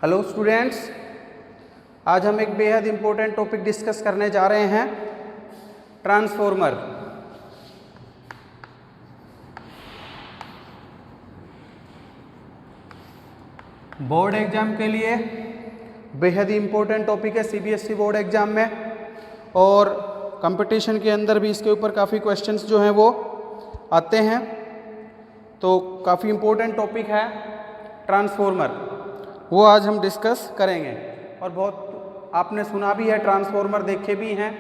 Hello students, आज हम एक बेहद इम्पोर्टेंट टॉपिक डिस्कस करने जा रहे हैं, ट्रांसफॉर्मर। बोर्ड एग्जाम के लिए बेहद ही इम्पोर्टेंट टॉपिक है सीबीएसई बोर्ड एग्जाम में, और कंपटीशन के अंदर भी इसके ऊपर काफ़ी क्वेश्चंस जो हैं वो आते हैं। तो काफ़ी इम्पोर्टेंट टॉपिक है ट्रांसफॉर्मर, वो आज हम डिस्कस करेंगे। और बहुत आपने सुना भी है, ट्रांसफॉर्मर देखे भी हैं।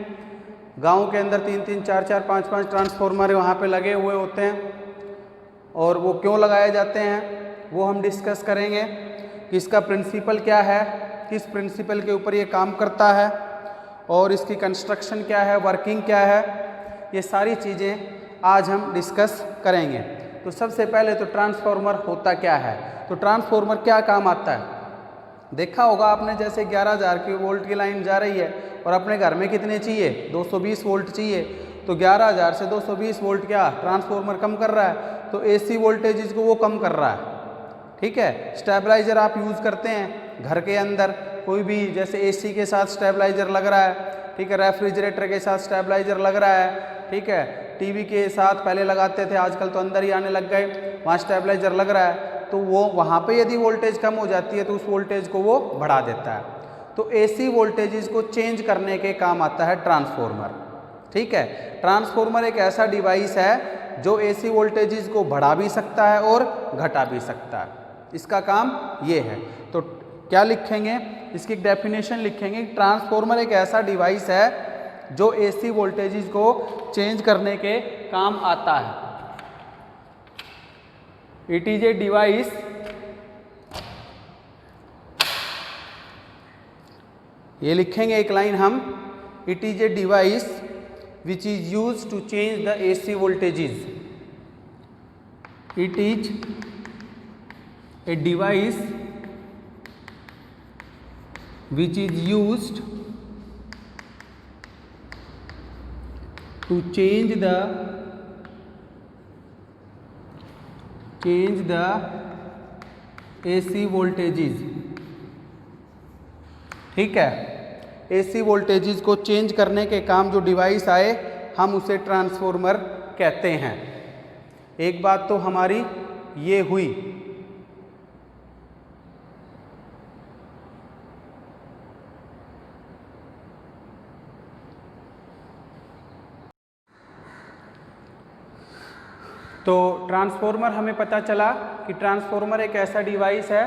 गांव के अंदर 3-3, 4-4, 5-5 ट्रांसफॉर्मर वहाँ पे लगे हुए होते हैं, और वो क्यों लगाए जाते हैं वो हम डिस्कस करेंगे कि इसका प्रिंसिपल क्या है, किस प्रिंसिपल के ऊपर ये काम करता है, और इसकी कंस्ट्रक्शन क्या है, वर्किंग क्या है, ये सारी चीज़ें आज हम डिस्कस करेंगे। तो सबसे पहले तो ट्रांसफॉर्मर होता क्या है, तो ट्रांसफॉर्मर क्या काम आता है। देखा होगा आपने, जैसे 11,000 की वोल्ट की लाइन जा रही है और अपने घर में कितने चाहिए, 220 वोल्ट चाहिए, तो 11,000 से 220 वोल्ट क्या ट्रांसफॉर्मर कम कर रहा है, तो एसी वोल्टेज को वो कम कर रहा है। ठीक है, स्टेबलाइजर आप यूज़ करते हैं घर के अंदर, कोई भी जैसे एसी के साथ स्टेबलाइजर लग रहा है, ठीक है, रेफ्रिजरेटर के साथ स्टेबलाइजर लग रहा है, ठीक है, टीवी के साथ पहले लगाते थे, आजकल तो अंदर ही आने लग गए, वहाँ स्टेबलाइजर लग रहा है, तो वो वहाँ पे यदि वोल्टेज कम हो जाती है तो उस वोल्टेज को वो बढ़ा देता है। तो एसी वोल्टेजेस को चेंज करने के काम आता है ट्रांसफॉर्मर। ठीक है, ट्रांसफॉर्मर एक ऐसा डिवाइस है जो एसी वोल्टेजेस को बढ़ा भी सकता है और घटा भी सकता है, इसका काम ये है। तो क्या लिखेंगे, इसकी एक डेफिनेशन लिखेंगे, ट्रांसफॉर्मर एक ऐसा डिवाइस है जो एसी वोल्टेजेस को चेंज करने के काम आता है। इट इज ए डिवाइस ये लिखेंगे एक लाइन हम, it is a device which is use to change the AC voltages. It is a device which is used to change the AC voltages। ठीक है, AC वोल्टेजेस को change करने के काम जो डिवाइस आए हम उसे ट्रांसफॉर्मर कहते हैं। एक बात तो हमारी ये हुई। तो ट्रांसफॉर्मर हमें पता चला कि ट्रांसफॉर्मर एक ऐसा डिवाइस है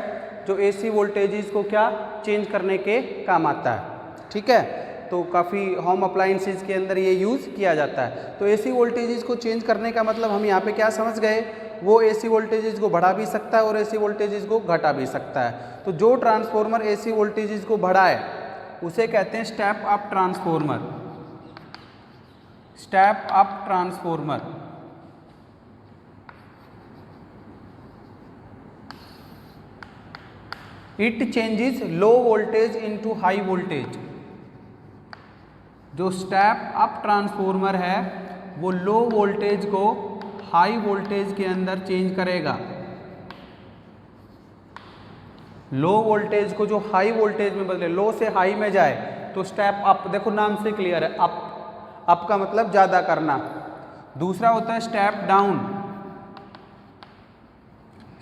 जो एसी वोल्टेजेस को क्या चेंज करने के काम आता है। ठीक है, तो काफ़ी होम अप्लायंसेस के अंदर ये यूज़ किया जाता है। तो एसी वोल्टेजेस को चेंज करने का मतलब हम यहाँ पे क्या समझ गए, वो एसी वोल्टेजेस को बढ़ा भी सकता है और एसी वोल्टेजेस को घटा भी सकता है। तो जो ट्रांसफॉर्मर एसी वोल्टेजेस को बढ़ाए उसे कहते हैं step up transformer. Step up transformer. It changes low voltage into high voltage. जो स्टेप अप ट्रांसफॉर्मर है वो लो वोल्टेज को हाई वोल्टेज के अंदर चेंज करेगा। लो वोल्टेज को जो हाई वोल्टेज में बदले, लो से हाई में जाए तो स्टेप अप, देखो नाम से क्लियर है, अप का मतलब ज़्यादा करना। दूसरा होता है step down.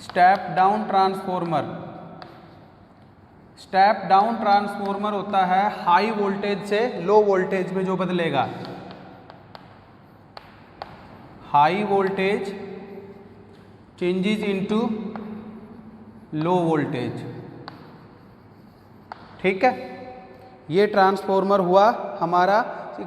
Step down transformer. Step down transformer होता है हाई वोल्टेज से लो वोल्टेज में जो बदलेगा। High voltage changes into low voltage. ठीक है, ये ट्रांसफॉर्मर हुआ हमारा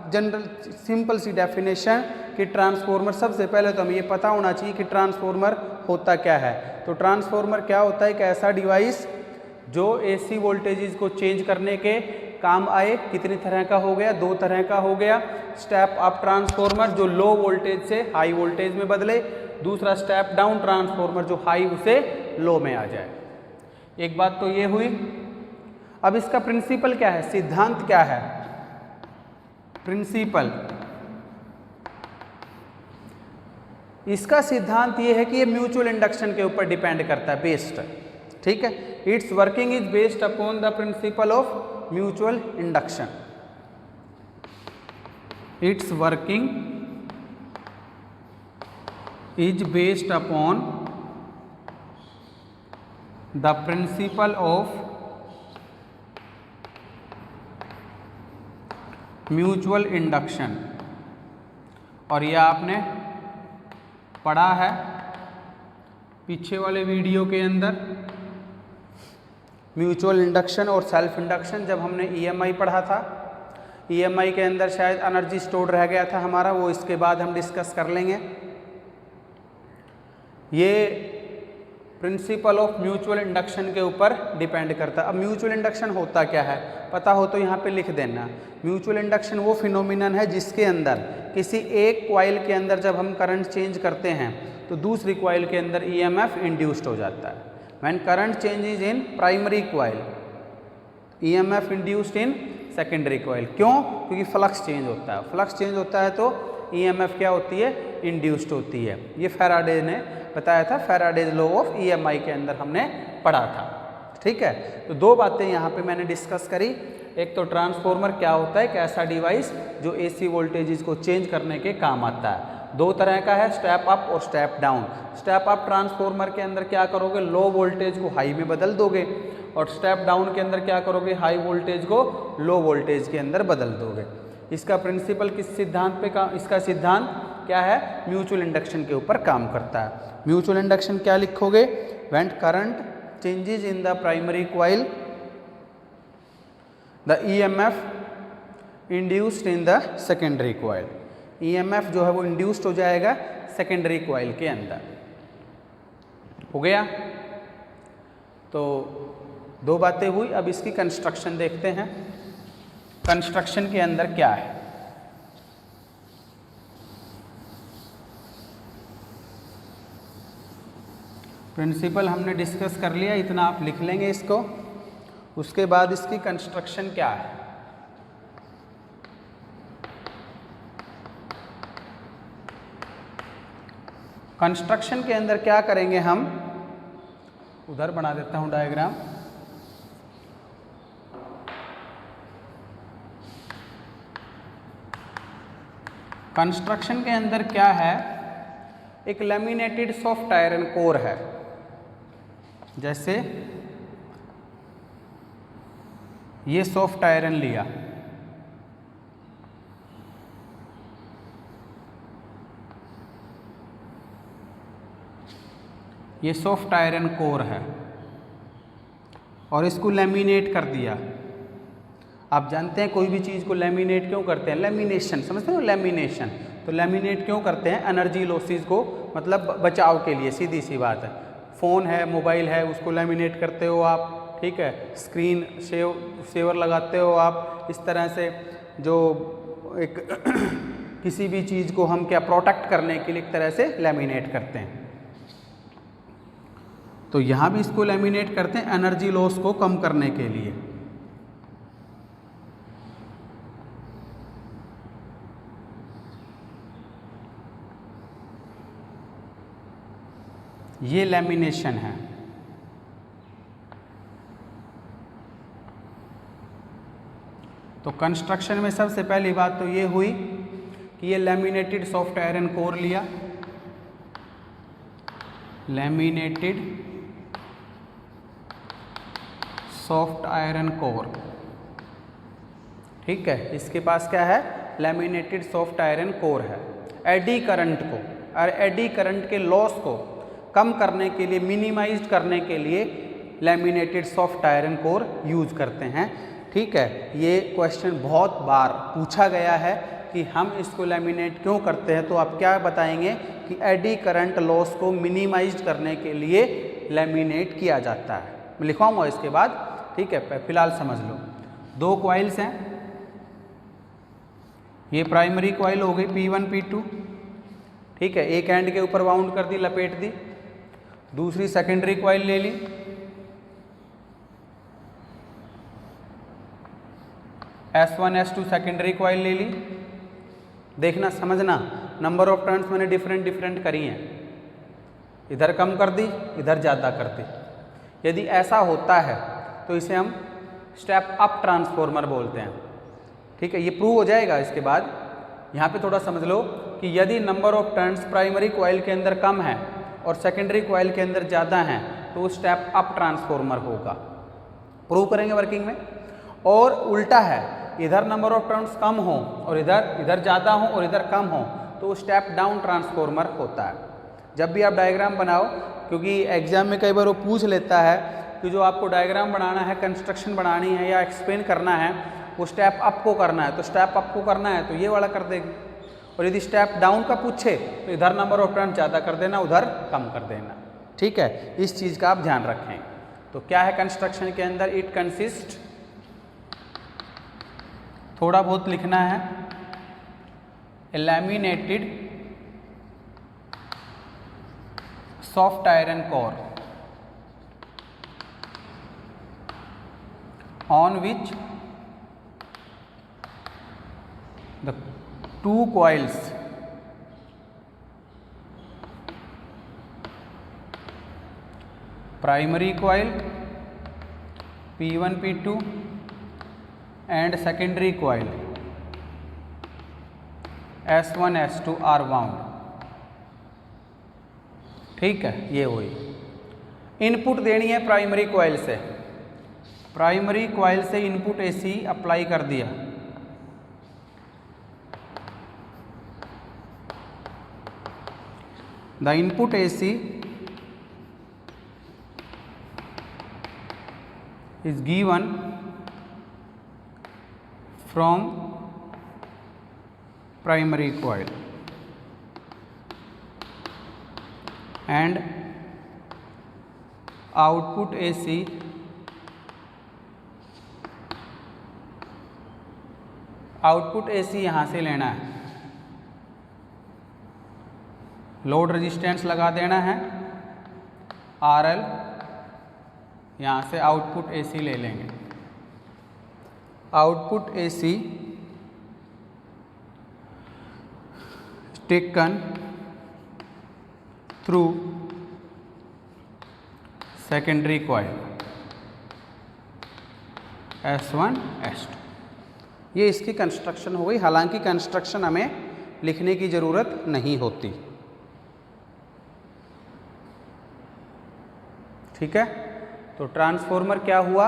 जनरल सिंपल सी डेफिनेशन कि ट्रांसफॉर्मर, सबसे पहले तो हमें ये पता होना चाहिए कि ट्रांसफॉर्मर होता क्या है। तो ट्रांसफॉर्मर क्या होता है, एक ऐसा डिवाइस जो एसी वोल्टेजेस को चेंज करने के काम आए। कितनी तरह का हो गया, 2 तरह का हो गया। स्टेप अप ट्रांसफॉर्मर जो लो वोल्टेज से हाई वोल्टेज में बदले, दूसरा स्टेप डाउन ट्रांसफॉर्मर जो हाई से लो में आ जाए। एक बात तो ये हुई। अब इसका प्रिंसिपल क्या है, सिद्धांत क्या है। प्रिंसिपल, इसका सिद्धांत ये है कि ये म्यूचुअल इंडक्शन के ऊपर डिपेंड करता है, बेस्ड। ठीक है, it's working is based upon the principle of mutual induction. It's working is based upon the principle of mutual induction. और यह आपने पढ़ा है पीछे वाले वीडियो के अंदर, म्यूचुअल इंडक्शन और सेल्फ इंडक्शन जब हमने EMI पढ़ा था। EMI के अंदर शायद एनर्जी स्टोर रह गया था हमारा, वो इसके बाद हम डिस्कस कर लेंगे। ये प्रिंसिपल ऑफ म्यूचुअल इंडक्शन के ऊपर डिपेंड करता है। अब म्यूचुअल इंडक्शन होता क्या है पता हो तो यहाँ पे लिख देना। म्यूचुअल इंडक्शन वो फिनोमिनन है जिसके अंदर किसी एक कॉइल के अंदर जब हम करंट चेंज करते हैं तो दूसरी कॉइल के अंदर EMF इंड्यूस्ड हो जाता है। When current changes in primary coil, EMF induced in secondary coil. क्यों? क्योंकि फ्लक्स चेंज होता है। फ्लक्स चेंज होता है तो EMF क्या होती है? इंड्यूस्ड होती है। ये फैराडे ने बताया था, फैराडेज लॉ ऑफ EMI के अंदर हमने पढ़ा था। ठीक है, तो दो बातें यहाँ पे मैंने डिस्कस करी। एक तो ट्रांसफॉर्मर क्या होता है, एक ऐसा डिवाइस जो AC वोल्टेजेस को चेंज करने के काम आता है। दो तरह का है, स्टेप अप और step down. Step up transformer के अंदर क्या करोगे, लो वोल्टेज को हाई में बदल दोगे, और स्टेप डाउन के अंदर क्या करोगे, हाई वोल्टेज को लो वोल्टेज के अंदर बदल दोगे। इसका प्रिंसिपल किस सिद्धांत पे काम, इसका सिद्धांत क्या है, म्यूचुअल इंडक्शन के ऊपर काम करता है। म्यूचुअल इंडक्शन क्या लिखोगे, when current changes in the primary coil the EMF induced in the secondary coil. EMF जो है वो इंड्यूस्ड हो जाएगा सेकेंडरी कॉइल के अंदर। हो गया? तो दो बातें हुई। अब इसकी कंस्ट्रक्शन देखते हैं, कंस्ट्रक्शन के अंदर क्या है। प्रिंसिपल हमने डिस्कस कर लिया, इतना आप लिख लेंगे इसको। उसके बाद इसकी कंस्ट्रक्शन क्या है। कंस्ट्रक्शन के अंदर क्या करेंगे हम, उधर बना देता हूं डायग्राम। कंस्ट्रक्शन के अंदर क्या है, एक लैमिनेटेड सॉफ्ट आयरन कोर है। जैसे ये सॉफ्ट आयरन लिया, ये सॉफ्ट आयरन कोर है और इसको लैमिनेट कर दिया। आप जानते हैं कोई भी चीज़ को लैमिनेट क्यों करते हैं, लैमिनेशन समझते हो, लैमिनेशन। तो लैमिनेट क्यों करते हैं, एनर्जी लॉसेस को मतलब बचाव के लिए, सीधी सी बात है। फ़ोन है, मोबाइल है, उसको लैमिनेट करते हो आप, ठीक है, स्क्रीन सेवर लगाते हो आप। इस तरह से जो एक किसी भी चीज़ को हम क्या प्रोटेक्ट करने के लिए एक तरह से लैमिनेट करते हैं। तो यहाँ भी इसको लैमिनेट करते हैं एनर्जी लॉस को कम करने के लिए। ये लैमिनेशन है। तो कंस्ट्रक्शन में सबसे पहली बात तो ये हुई कि ये लैमिनेटेड सॉफ्ट आयरन कोर लिया, लैमिनेटेड सॉफ्ट आयरन कोर, ठीक है। इसके पास क्या है, लैमिनेटेड सॉफ्ट आयरन कोर है। एडी करंट को और एडी करंट के लॉस को कम करने के लिए, मिनिमाइज करने के लिए laminated soft iron core use करते हैं, ठीक है। ये क्वेश्चन बहुत बार पूछा गया है कि हम इसको लैमिनेट क्यों करते हैं, तो आप क्या बताएंगे कि एडी करंट लॉस को मिनिमाइज करने के लिए लैमिनेट किया जाता है। मैं लिखवाऊंगा इसके बाद, ठीक है, फिलहाल समझ लो। दो कॉइल्स हैं, ये प्राइमरी कॉइल हो गई P1 P2, ठीक है, एक एंड के ऊपर बाउंड कर दी, लपेट दी। दूसरी सेकेंडरी कॉइल ले ली, S1 S2 सेकेंडरी कॉइल ले ली। देखना समझना, नंबर ऑफ टर्न्स मैंने डिफरेंट करी हैं, इधर कम कर दी, इधर ज़्यादा कर दी। यदि ऐसा होता है तो इसे हम स्टेप अप ट्रांसफॉर्मर बोलते हैं। ठीक है, ये प्रूव हो जाएगा। इसके बाद यहाँ पे थोड़ा समझ लो कि यदि number of turns primary coil के अंदर कम है और सेकेंडरी कॉइल के अंदर ज़्यादा हैं तो वो स्टेप अप ट्रांसफॉर्मर होगा। प्रूव करेंगे वर्किंग में। और उल्टा है, इधर नंबर ऑफ टर्न्स कम हो और इधर ज़्यादा हो और इधर कम हो तो वो स्टेप डाउन ट्रांसफॉर्मर होता है। जब भी आप डायग्राम बनाओ, क्योंकि एग्जाम में कई बार वो पूछ लेता है कि जो आपको डायग्राम बनाना है, कंस्ट्रक्शन बनानी है या एक्सप्लेन करना है, वो स्टेप अप को करना है, तो स्टेप अप को करना है तो ये वाला कर देंगे। और यदि स्टेप डाउन का पूछे तो इधर नंबर ऑफ टर्न ज़्यादा कर देना, उधर कम कर देना। ठीक है, इस चीज़ का आप ध्यान रखें। तो क्या है कंस्ट्रक्शन के अंदर? इट कंसिस्ट, थोड़ा बहुत लिखना है, laminated soft iron core on which the two coils primary coil P1 P2 and secondary coil S1 S2 are wound। ठीक है, ये हुई। इनपुट देनी है प्राइमरी कॉइल से, प्राइमरी कॉइल से इनपुट एसी अप्लाई कर दिया, the input AC is given from primary coil and output AC यहाँ से लेना है, लोड रेजिस्टेंस लगा देना है RL, यहाँ से आउटपुट AC ले लेंगे। Output AC taken through secondary coil S1 S2। ये इसकी कंस्ट्रक्शन हो गई। हालांकि कंस्ट्रक्शन हमें लिखने की ज़रूरत नहीं होती। ठीक है, तो ट्रांसफॉर्मर क्या हुआ?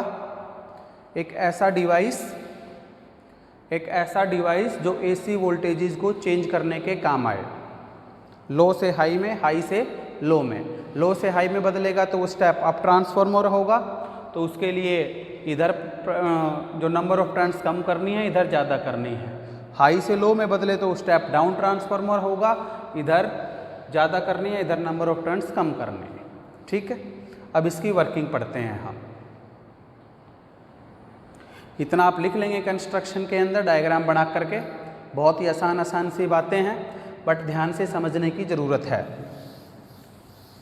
एक ऐसा डिवाइस जो एसी वोल्टेजेस को चेंज करने के काम आए, लो से हाई में, हाई से लो में। लो से हाई में बदलेगा तो वो स्टेप अप ट्रांसफॉर्मर होगा, तो उसके लिए इधर जो नंबर ऑफ टर्न्स कम करनी है, इधर ज़्यादा करनी है। हाई से लो में बदले तो स्टेप डाउन ट्रांसफॉर्मर होगा, इधर ज़्यादा करनी है, इधर नंबर ऑफ टर्न्स कम करने हैं। ठीक है, अब इसकी वर्किंग पढ़ते हैं हम। इतना आप लिख लेंगे कंस्ट्रक्शन के अंदर डायग्राम बना करके। बहुत ही आसान सी बातें हैं, बट ध्यान से समझने की ज़रूरत है।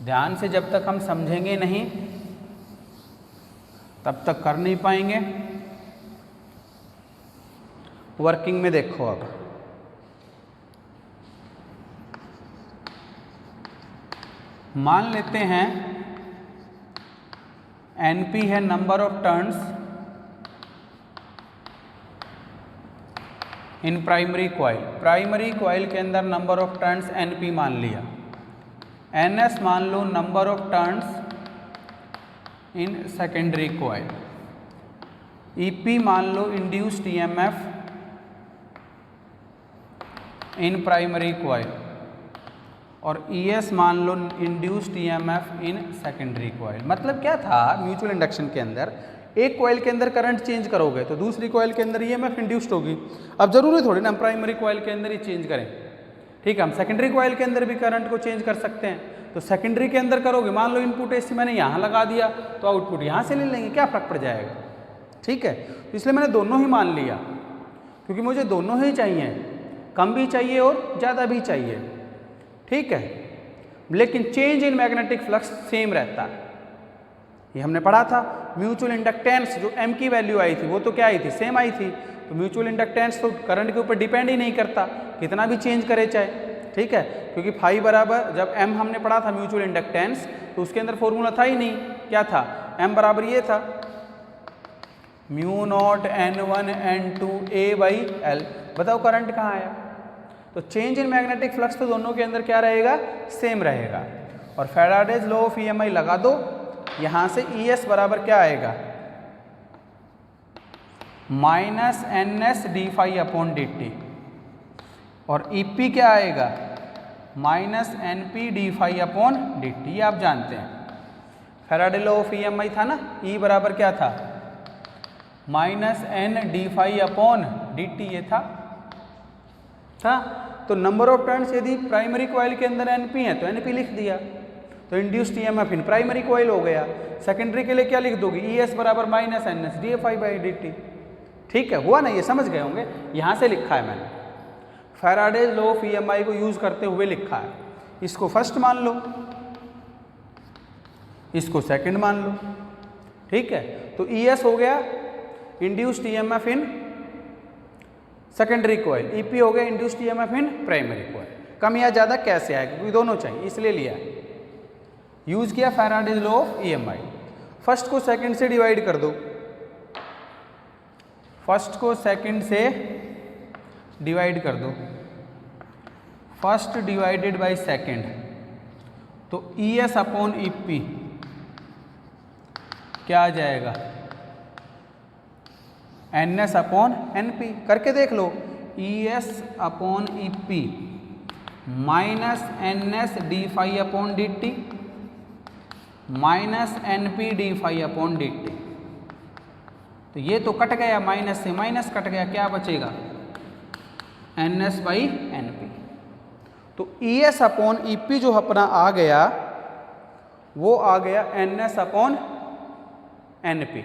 ध्यान से जब तक हम समझेंगे नहीं तब तक कर नहीं पाएंगे। वर्किंग में देखो, अब मान लेते हैं NP है number of turns in primary coil. Primary coil के अंदर नंबर ऑफ टर्न्स NP मान लिया। NS मान लो number of turns in secondary coil. EP मान लो induced EMF in primary coil, और ES मान लो induced EMF in secondary coil. मतलब क्या था, म्यूचुअल इंडक्शन के अंदर एक कॉइल के अंदर करंट चेंज करोगे तो दूसरी कॉइल के अंदर EMF इंड्यूस्ड होगी। अब जरूरी थोड़ी ना हम प्राइमरी कॉइल के अंदर ही चेंज करें। ठीक है, हम सेकेंडरी कॉइल के अंदर भी करंट को चेंज कर सकते हैं। तो सेकेंडरी के अंदर करोगे, मान लो इनपुट एसी मैंने यहाँ लगा दिया तो आउटपुट यहाँ से ले लेंगे, क्या फ़र्क पड़ जाएगा। ठीक है, तो इसलिए मैंने दोनों ही मान लिया, क्योंकि मुझे दोनों ही चाहिए, कम भी चाहिए और ज़्यादा भी चाहिए। ठीक है, लेकिन change in magnetic flux same रहता है। ये हमने पढ़ा था। म्यूचुअल इंडक्टेंस जो M की वैल्यू आई थी वो तो क्या आई थी, सेम आई थी। तो म्यूचुअल इंडक्टेंस तो करंट के ऊपर डिपेंड ही नहीं करता, कितना भी चेंज करे चाहे। ठीक है, क्योंकि फाई बराबर, जब M हमने पढ़ा था म्यूचुअल इंडक्टेंस, तो उसके अंदर फॉर्मूला था ही नहीं। क्या था? m बराबर ये था mu naught n1 n2 a by l। बताओ करंट कहाँ आया? तो चेंज इन मैग्नेटिक फ्लक्स तो दोनों के अंदर क्या रहेगा? सेम रहेगा। और फैराडेज लॉ ऑफ EMI लगा दो, यहाँ से ES बराबर क्या आएगा? Minus NS D phi upon D T. और EP क्या आएगा? Minus NP D phi upon D T. ये आप जानते हैं, फैराडे लॉ ऑफ EMI था ना, E बराबर क्या था? Minus N D phi upon D T. ये था। तो नंबर ऑफ टर्न्स यदि प्राइमरी कॉइल के अंदर NP है तो NP लिख दिया, तो induced EMF in primary coil हो गया। सेकेंडरी के लिए क्या लिख दोगे? ES बराबर minus NS D phi by D T. ठीक है, हुआ ना? ये समझ गए होंगे, यहाँ से लिखा है मैंने, फैराडेज लॉ ऑफ EMI को यूज करते हुए लिखा है। इसको फर्स्ट मान लो, इसको सेकंड मान लो। ठीक है, तो ES हो गया induced EMF in secondary coil, EP हो गया induced EMF in primary coil. कम या ज़्यादा कैसे आएगा? क्योंकि दोनों चाहिए इसलिए लिया, यूज किया Faraday's law of EMI। First को सेकंड से डिवाइड कर दो, फर्स्ट को सेकंड से डिवाइड कर दो, फर्स्ट डिवाइडेड बाय सेकंड, तो ES अपॉन EP क्या आ जाएगा? NS upon NP। करके देख लो, ES upon EP minus NS D phi upon D T minus NP D phi upon D T. तो ये तो कट गया, माइनस से माइनस कट गया, क्या बचेगा? NS by NP। तो ES अपॉन EP जो अपना आ गया वो आ गया NS अपॉन NP।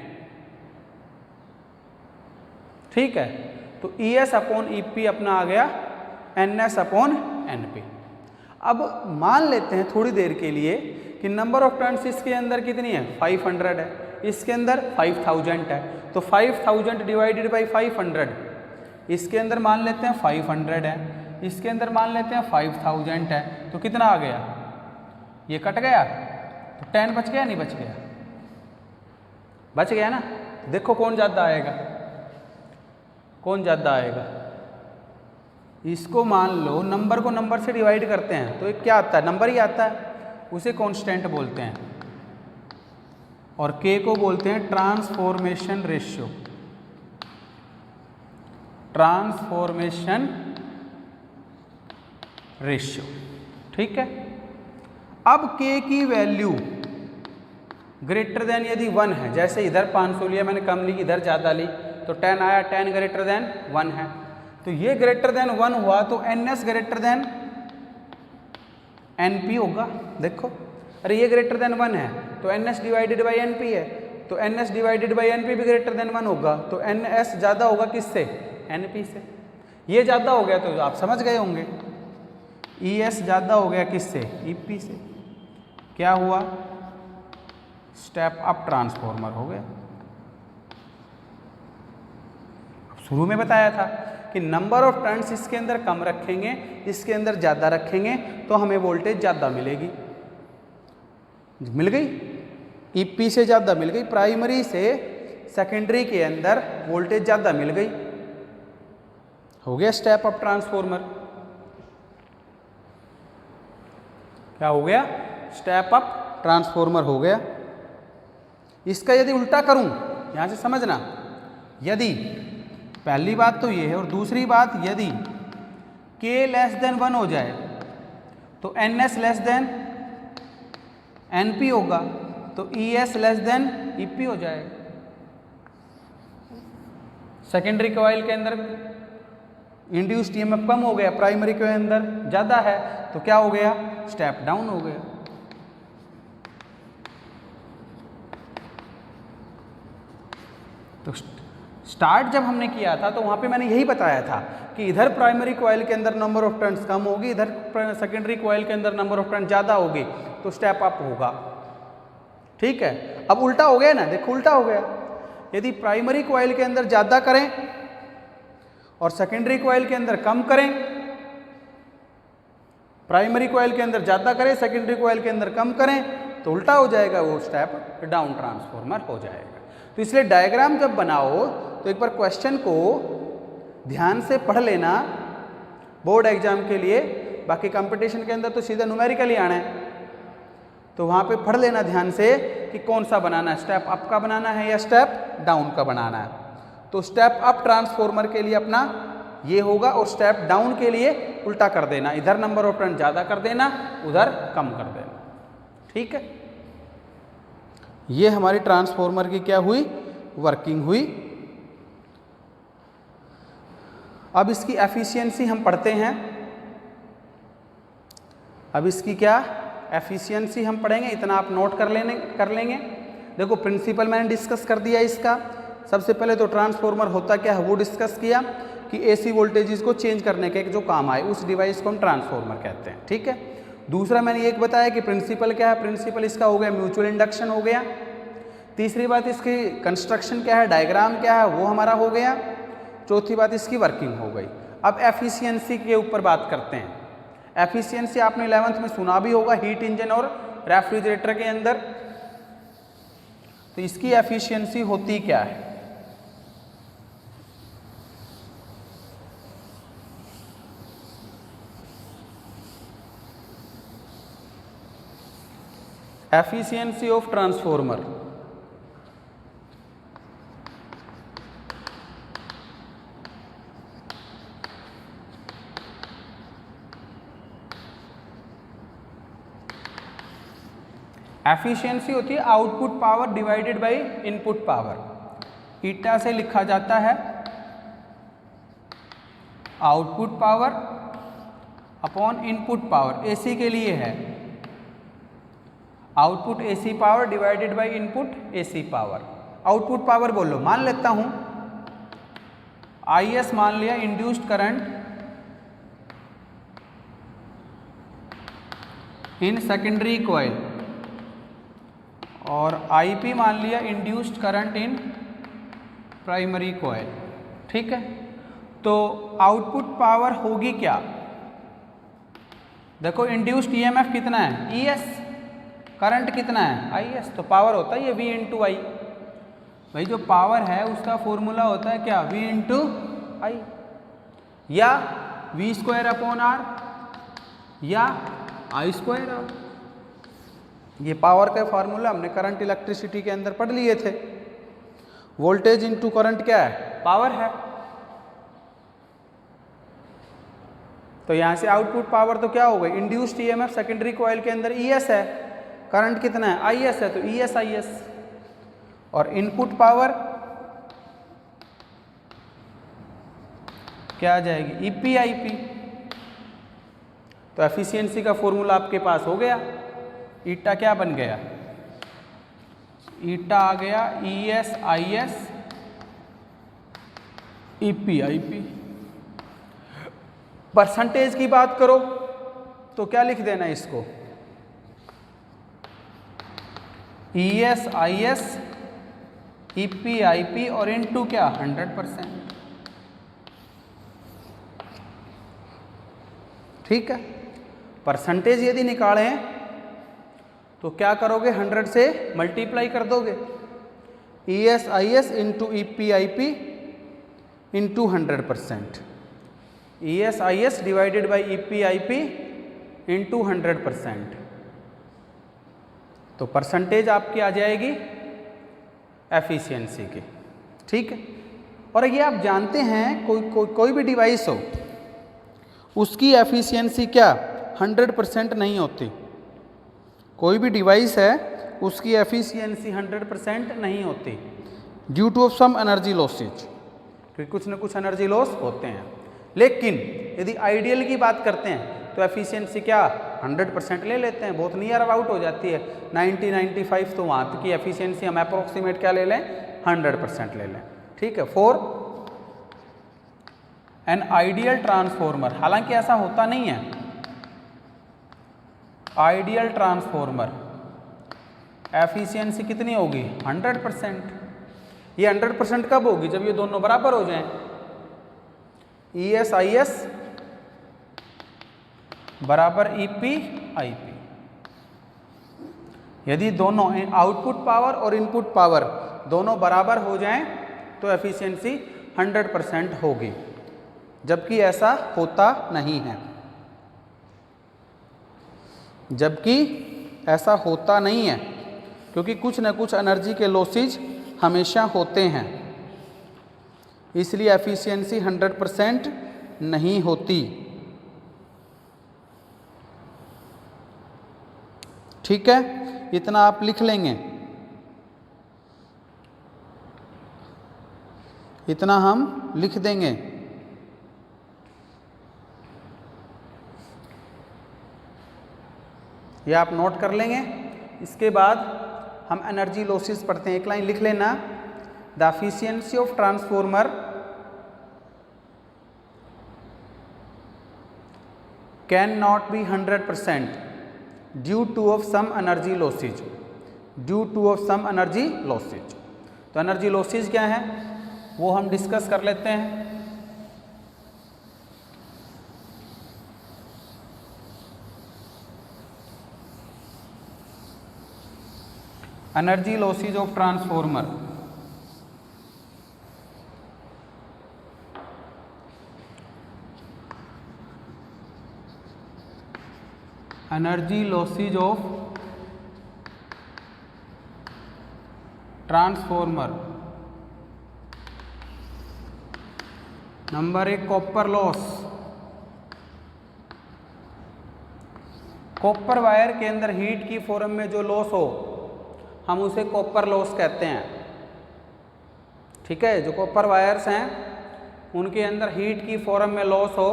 ठीक है, तो ES अपॉन EP अपना आ गया NS अपॉन NP। अब मान लेते हैं थोड़ी देर के लिए कि नंबर ऑफ टर्न्स इसके अंदर कितनी है? 500 है, इसके अंदर 5000 है, तो 5000 डिवाइडेड बाई 500, इसके अंदर मान लेते हैं 500 है, इसके अंदर मान लेते हैं 5000 है, तो कितना आ गया? ये कट गया, तो 10 बच गया, नहीं बच गया? बच गया ना? देखो कौन ज़्यादा आएगा, कौन ज़्यादा आएगा? इसको मान लो नंबर को नंबर से डिवाइड करते हैं तो एक क्या आता है? नंबर ही आता है, उसे कांस्टेंट बोलते हैं, और K को बोलते हैं ट्रांसफॉर्मेशन रेशियो। Transformation ratio. ठीक है, अब K की वैल्यू ग्रेटर देन यदि 1 है, जैसे इधर 500 लिया मैंने, कम ली, इधर ज़्यादा ली, तो 10 आया, 10 ग्रेटर देन 1 है, तो ये ग्रेटर देन 1 हुआ तो NS ग्रेटर देन NP होगा। देखो, अरे ये ग्रेटर देन 1 है तो NS डिवाइडेड बाई NP है, तो NS डिवाइडेड बाई NP भी ग्रेटर देन 1 होगा, तो NS ज़्यादा होगा किससे? NP से। ये ज़्यादा हो गया तो आप समझ गए होंगे, ES ज़्यादा हो गया किससे? EP से। क्या हुआ? स्टेप अप ट्रांसफॉर्मर हो गया। शुरू में बताया था कि नंबर ऑफ टर्न्स इसके अंदर कम रखेंगे, इसके अंदर ज़्यादा रखेंगे तो हमें वोल्टेज ज़्यादा मिलेगी। मिल गई? EP से ज़्यादा मिल गई, प्राइमरी से सेकेंडरी के अंदर वोल्टेज ज़्यादा मिल गई, हो गया स्टेप अप ट्रांसफॉर्मर। क्या हो गया? स्टेप अप ट्रांसफॉर्मर हो गया। इसका यदि उल्टा करूं, यहां से समझना, यदि पहली बात तो ये है, और दूसरी बात यदि K लेस देन 1 हो जाए तो NS लेस देन NP होगा, तो ES लेस देन EP हो जाएगा। सेकेंडरी कॉइल के अंदर इंड्यूस्ड EMF कम हो गया, प्राइमरी के अंदर ज़्यादा है, तो क्या हो गया? स्टेप डाउन हो गया। तो स्टार्ट जब हमने किया था तो वहाँ पे मैंने यही बताया था कि इधर प्राइमरी कॉइल के अंदर नंबर ऑफ टर्न्स कम होगी, इधर सेकेंडरी कॉइल के अंदर नंबर ऑफ टर्न्स ज़्यादा होगी, तो स्टेप अप होगा। ठीक है, अब उल्टा हो गया ना, देखो उल्टा हो गया। यदि प्राइमरी कॉइल के अंदर ज़्यादा करें और सेकेंडरी कॉइल के अंदर कम करें, प्राइमरी कॉइल के अंदर ज़्यादा करें, सेकेंडरी कॉइल के अंदर कम करें, तो उल्टा हो जाएगा, वो स्टेप डाउन ट्रांसफॉर्मर हो जाएगा। तो इसलिए डायग्राम जब बनाओ तो एक बार क्वेश्चन को ध्यान से पढ़ लेना बोर्ड एग्जाम के लिए। बाकी कंपटीशन के अंदर तो सीधा न्यूमेरिकल ही आना है, तो वहाँ पे पढ़ लेना ध्यान से कि कौन सा बनाना है, स्टेप अप का बनाना है या स्टेप डाउन का बनाना है। तो स्टेप अप ट्रांसफॉर्मर के लिए अपना ये होगा और स्टेप डाउन के लिए उल्टा कर देना, इधर नंबर ऑफ टर्न ज़्यादा कर देना, उधर कम कर देना। ठीक है, ये हमारी ट्रांसफॉर्मर की क्या हुई, वर्किंग हुई। अब इसकी एफिशिएंसी हम पढ़ते हैं। अब इसकी क्या एफिशिएंसी हम पढ़ेंगे, इतना आप नोट कर लेंगे। देखो प्रिंसिपल मैंने डिस्कस कर दिया इसका। सबसे पहले तो ट्रांसफॉर्मर होता क्या है वो डिस्कस किया कि एसी वोल्टेजेस को चेंज करने के जो काम आए उस डिवाइस को हम ट्रांसफॉर्मर कहते हैं। ठीक है, दूसरा मैंने एक बताया कि प्रिंसिपल क्या है, प्रिंसिपल इसका हो गया म्यूचुअल इंडक्शन हो गया। तीसरी बात इसकी कंस्ट्रक्शन क्या है, डायग्राम क्या है वो हमारा हो गया। चौथी बात इसकी वर्किंग हो गई। अब एफिशिएंसी के ऊपर बात करते हैं। एफिशिएंसी आपने 11th में सुना भी होगा, हीट इंजन और रेफ्रिजरेटर के अंदर। तो इसकी एफिशिएंसी होती क्या है, एफिशिएंसी ऑफ ट्रांसफॉर्मर। एफिशिएंसी होती है output power divided by input power. Eta से लिखा जाता है output power upon input power. AC के लिए है output AC power divided by input AC power. Output power बोलो, मान लेता हूं IS मान लिया induced current in secondary coil और IP मान लिया induced current in primary coil. ठीक है, तो आउटपुट पावर होगी क्या, देखो इंड्यूस्ड EMF कितना है ES, करंट कितना है IS, तो पावर होता है ये V इंटू आई। भाई जो पावर है उसका फॉर्मूला होता है क्या V इंटू आई, या V स्क्वायर अपॉन R या I स्क्वायर R। ये पावर का फार्मूला हमने करंट इलेक्ट्रिसिटी के अंदर पढ़ लिए थे। वोल्टेज इंटू करंट क्या है, पावर है। तो यहां से आउटपुट पावर तो क्या हो गई, इंड्यूस्ड EMF सेकेंडरी कॉइल के अंदर ES है, करंट कितना है IS है, तो ES IS। और इनपुट पावर क्या आ जाएगी EP IP। तो एफिशिएंसी का फॉर्मूला आपके पास हो गया। ईटा क्या बन गया, ईटा आ गया ES IS EP IP। Percentage की बात करो तो क्या लिख देना इसको, ES IS EP IP और इनटू क्या 100%। ठीक है, परसेंटेज यदि निकालें तो क्या करोगे, 100 से मल्टीप्लाई कर दोगे। ES IS into EP IP into 100%, ES IS divided by EP IP into 100%। तो परसेंटेज आपकी आ जाएगी एफिशिएंसी की। ठीक है, और ये आप जानते हैं कोई भी डिवाइस हो उसकी एफिशिएंसी क्या 100% नहीं होती। कोई भी डिवाइस है उसकी एफिशिएंसी 100% नहीं होती due to of some energy losses, क्योंकि कुछ ना कुछ एनर्जी लॉस होते हैं। लेकिन यदि आइडियल की बात करते हैं तो एफिशिएंसी क्या 100% ले लेते हैं, बहुत नियर अबाउट हो जाती है 90-95। तो वहाँ की एफिशिएंसी हम अप्रोक्सीमेट क्या ले लें 100% ले लें। ठीक है, फॉर एन आइडियल ट्रांसफॉर्मर। हालांकि ऐसा होता नहीं है, आइडियल ट्रांसफॉर्मर एफिशिएंसी कितनी होगी 100%। ये 100% कब होगी, जब ये दोनों बराबर हो जाएं, ES IS बराबर EP IP। यदि दोनों आउटपुट पावर और इनपुट पावर दोनों बराबर हो जाएं तो एफिशिएंसी 100% होगी, जबकि ऐसा होता नहीं है। जबकि ऐसा होता नहीं है क्योंकि कुछ न कुछ एनर्जी के लॉसेज हमेशा होते हैं, इसलिए एफिशिएंसी 100% नहीं होती। ठीक है, इतना आप लिख लेंगे, इतना हम लिख देंगे। ये आप नोट कर लेंगे। इसके बाद हम एनर्जी लॉसेस पढ़ते हैं। एक लाइन लिख लेना, the efficiency of transformer can not be 100% due to of some energy losses, due to of some energy losses. तो एनर्जी लॉसेज क्या है वो हम डिस्कस कर लेते हैं। Energy losses of transformer, energy losses of transformer. Number 1 copper loss. Copper wire के अंदर हीट की फॉर्म में जो लॉस हो हम उसे कॉपर लॉस कहते हैं। ठीक है, जो कॉपर वायर्स हैं उनके अंदर हीट की फॉर्म में लॉस हो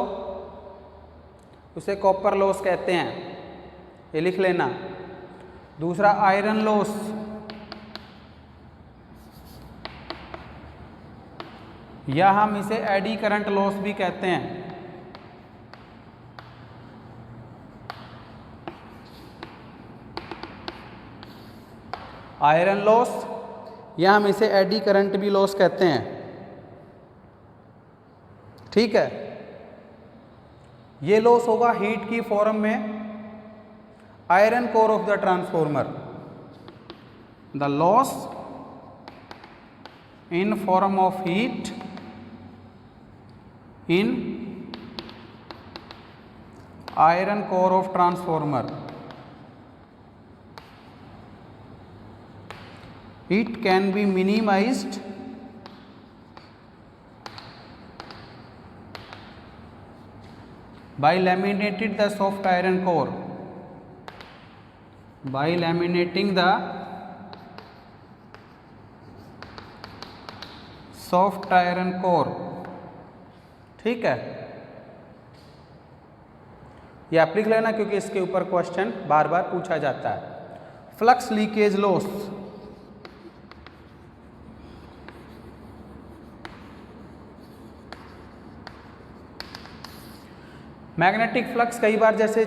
उसे कॉपर लॉस कहते हैं, ये लिख लेना। दूसरा आयरन लॉस, या हम इसे एडी करंट लॉस भी कहते हैं। आयरन लॉस या हम इसे एडी करंट भी लॉस कहते हैं। ठीक है, ये लॉस होगा हीट की फॉर्म में iron core of the transformer. The loss in form of heat in iron core of transformer. It can be minimized by laminating the soft iron core, by laminating the soft iron core। ठीक है, ये आप लिख लेना क्योंकि इसके ऊपर question बार बार पूछा जाता है। Flux leakage loss, magnetic flux कई बार जैसे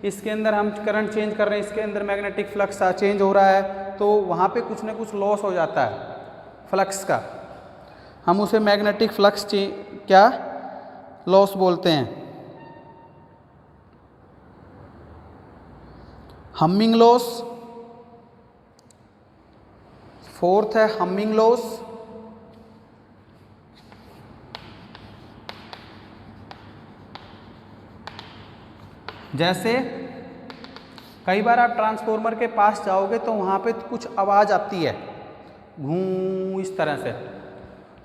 इसके अंदर हम करंट चेंज कर रहे हैं, इसके अंदर मैग्नेटिक फ्लक्स चेंज हो रहा है तो वहाँ पे कुछ ना कुछ लॉस हो जाता है फ्लक्स का, हम उसे मैग्नेटिक फ्लक्स क्या लॉस बोलते हैं। हमिंग लॉस, फोर्थ है हमिंग लॉस। जैसे कई बार आप ट्रांसफॉर्मर के पास जाओगे तो वहाँ पे कुछ आवाज़ आती है घूं इस तरह से,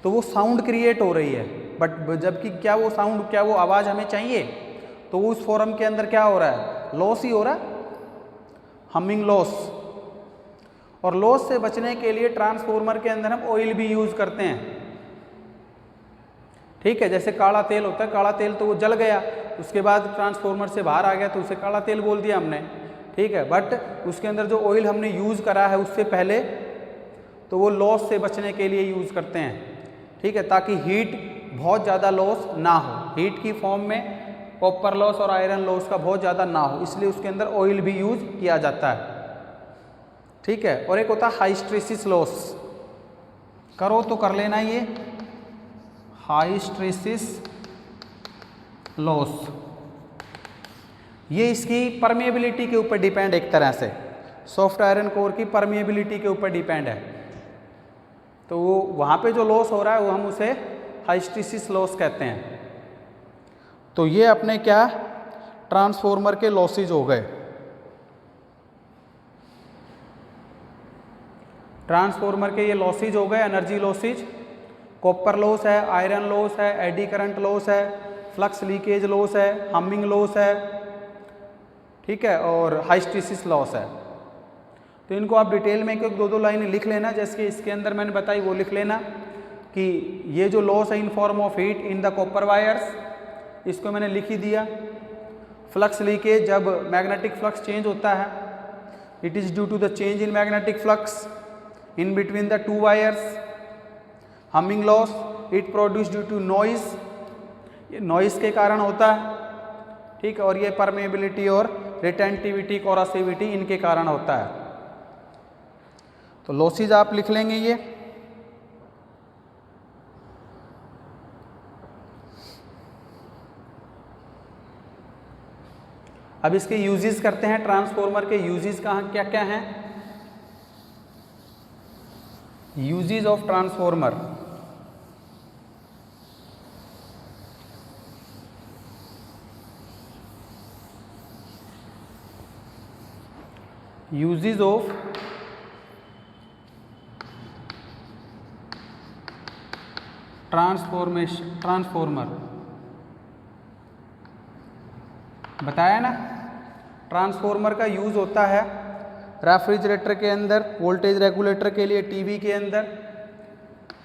तो वो साउंड क्रिएट हो रही है, बट जबकि क्या वो साउंड, क्या वो आवाज़ हमें चाहिए, तो उस फॉर्म के अंदर क्या हो रहा है, लॉस ही हो रहा है, हमिंग लॉस। और लॉस से बचने के लिए ट्रांसफॉर्मर के अंदर हम ऑयल भी यूज़ करते हैं। ठीक है, जैसे काला तेल होता है, काला तेल तो वो जल गया, उसके बाद ट्रांसफॉर्मर से बाहर आ गया तो उसे काला तेल बोल दिया हमने। ठीक है, बट उसके अंदर जो ऑयल हमने यूज़ करा है उससे पहले तो वो लॉस से बचने के लिए यूज़ करते हैं। ठीक है, ताकि हीट बहुत ज़्यादा लॉस ना हो, हीट की फॉर्म में कॉपर लॉस और आयरन लॉस का बहुत ज़्यादा ना हो, इसलिए उसके अंदर ऑयल भी यूज़ किया जाता है। ठीक है, और एक होता है हाइस्ट्रेसिस लॉस, करो तो कर लेना ये हाइस्ट्रेसिस लॉस। ये इसकी परमेबिलिटी के ऊपर डिपेंड एक तरह से। सॉफ्ट आयरन कोर की परमिएबिलिटी के ऊपर डिपेंड है। तो वो वहाँ पे जो लॉस हो रहा है वो हम उसे हाइस्टेरिसिस लॉस कहते हैं। तो ये अपने क्या ट्रांसफॉर्मर के लॉसेज हो गए। ट्रांसफॉर्मर के ये लॉसेज हो गए, एनर्जी लॉसेज। कॉपर लॉस है, आयरन लॉस है, एडी करंट लॉस है, फ्लक्स लीकेज लॉस है, हमिंग लॉस है, ठीक है, और हाइस्टेरिसिस लॉस है। तो इनको आप डिटेल में एक दो लाइनें लिख लेना, जैसे कि इसके अंदर मैंने बताई वो लिख लेना कि ये जो लॉस है in form of heat in the copper wires, इसको मैंने लिख ही दिया। फ्लक्स लीकेज, जब मैग्नेटिक फ्लक्स चेंज होता है, it is due to the change in magnetic flux in between the two wires. Humming loss, it produce due to noise, ये noise के कारण होता है, ठीक है, और ये परमेबिलिटी और रिटेंटिविटी, कोरोसिविटी इनके कारण होता है। तो लॉसेज आप लिख लेंगे ये। अब इसके यूजेस करते हैं, ट्रांसफॉर्मर के यूजेस कहाँ क्या क्या हैं। Uses of transformer, uses of transformer बताया ना। ट्रांसफॉर्मर का यूज होता है रेफ्रिजरेटर के अंदर, वोल्टेज रेगुलेटर के लिए, टीवी के अंदर।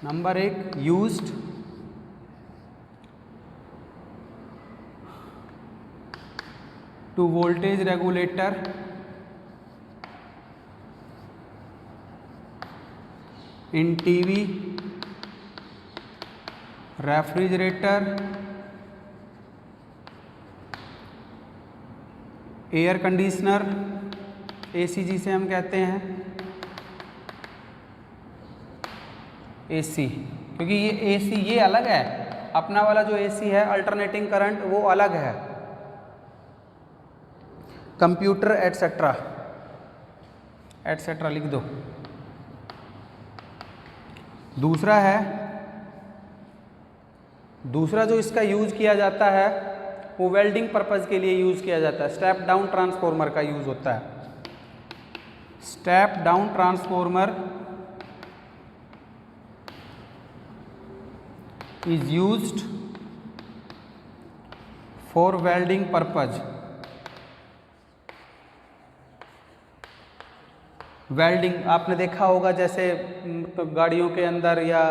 Number 1 used to voltage regulator in TV, refrigerator, air conditioner, AC जिसे हम कहते हैं, एसी, क्योंकि ये एसी ये अलग है, अपना वाला जो एसी है अल्टरनेटिंग करंट वो अलग है। कंप्यूटर एटसेट्रा, एटसेट्रा लिख दो। दूसरा जो इसका यूज किया जाता है वो वेल्डिंग पर्पज़ के लिए यूज किया जाता है। स्टेप डाउन ट्रांसफॉर्मर का यूज होता है। Step down transformer is used for welding purpose. Welding आपने देखा होगा, जैसे तो गाड़ियों के अंदर या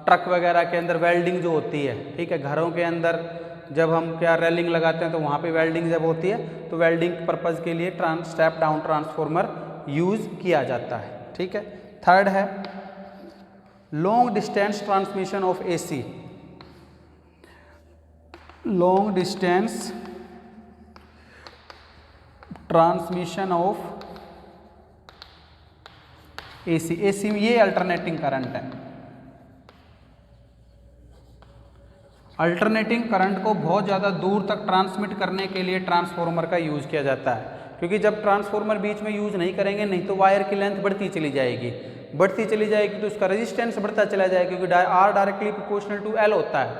ट्रक वगैरह के अंदर वेल्डिंग जो होती है, ठीक है, घरों के अंदर जब हम क्या रेलिंग लगाते हैं तो वहाँ पे वेल्डिंग जब होती है तो वेल्डिंग पर्पज़ के लिए स्टेप डाउन ट्रांसफॉर्मर यूज़ किया जाता है, ठीक है। थर्ड है long distance transmission of AC. Long distance transmission of AC. AC में ये अल्टरनेटिंग करंट है। अल्टरनेटिंग करंट को बहुत ज़्यादा दूर तक ट्रांसमिट करने के लिए ट्रांसफॉर्मर का यूज़ किया जाता है, क्योंकि जब ट्रांसफॉर्मर बीच में यूज़ नहीं करेंगे नहीं तो वायर की लेंथ बढ़ती चली जाएगी तो उसका रेजिस्टेंस बढ़ता चला जाएगा, क्योंकि R directly proportional to L होता है,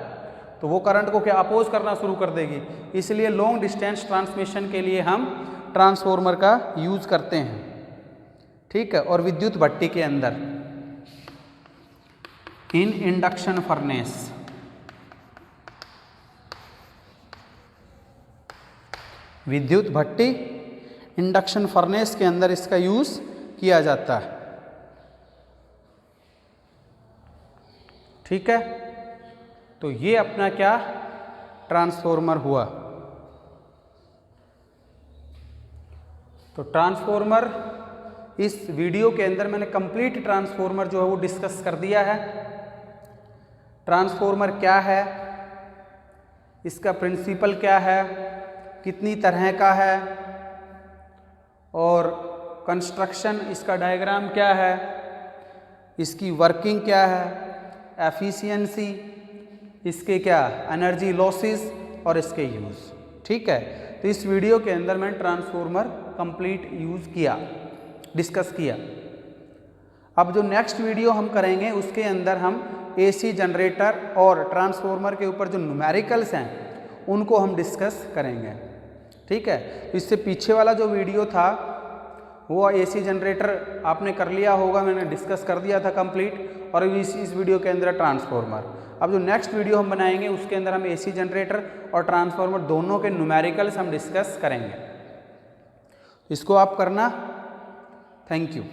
तो वो करंट को क्या अपोज करना शुरू कर देगी। इसलिए लॉन्ग डिस्टेंस ट्रांसमिशन के लिए हम ट्रांसफॉर्मर का यूज़ करते हैं, ठीक है। और विद्युत भट्टी के अंदर इन इंडक्शन फर्नेस, विद्युत भट्टी इंडक्शन फर्नेस के अंदर इसका यूज किया जाता है, ठीक है। तो ये अपना क्या ट्रांसफॉर्मर हुआ। तो ट्रांसफॉर्मर इस वीडियो के अंदर मैंने कंप्लीट ट्रांसफॉर्मर जो है वो डिस्कस कर दिया है। ट्रांसफॉर्मर क्या है, इसका प्रिंसिपल क्या है, कितनी तरह का है, और कंस्ट्रक्शन इसका डायग्राम क्या है, इसकी वर्किंग क्या है, एफिशिएंसी, इसके क्या एनर्जी लॉसेस और इसके यूज़, ठीक है। तो इस वीडियो के अंदर मैंने ट्रांसफॉर्मर कंप्लीट यूज़ किया, डिस्कस किया। अब जो नेक्स्ट वीडियो हम करेंगे उसके अंदर हम एसी जनरेटर और ट्रांसफार्मर के ऊपर जो न्यूमेरिकल्स हैं उनको हम डिस्कस करेंगे। ठीक है, तो इससे पीछे वाला जो वीडियो था वो एसी जनरेटर आपने कर लिया होगा, मैंने डिस्कस कर दिया था कंप्लीट, और इस वीडियो के अंदर ट्रांसफार्मर। अब जो नेक्स्ट वीडियो हम बनाएंगे उसके अंदर हम एसी जनरेटर और ट्रांसफार्मर दोनों के न्यूमेरिकल्स हम डिस्कस करेंगे। इसको आप करना। Thank you.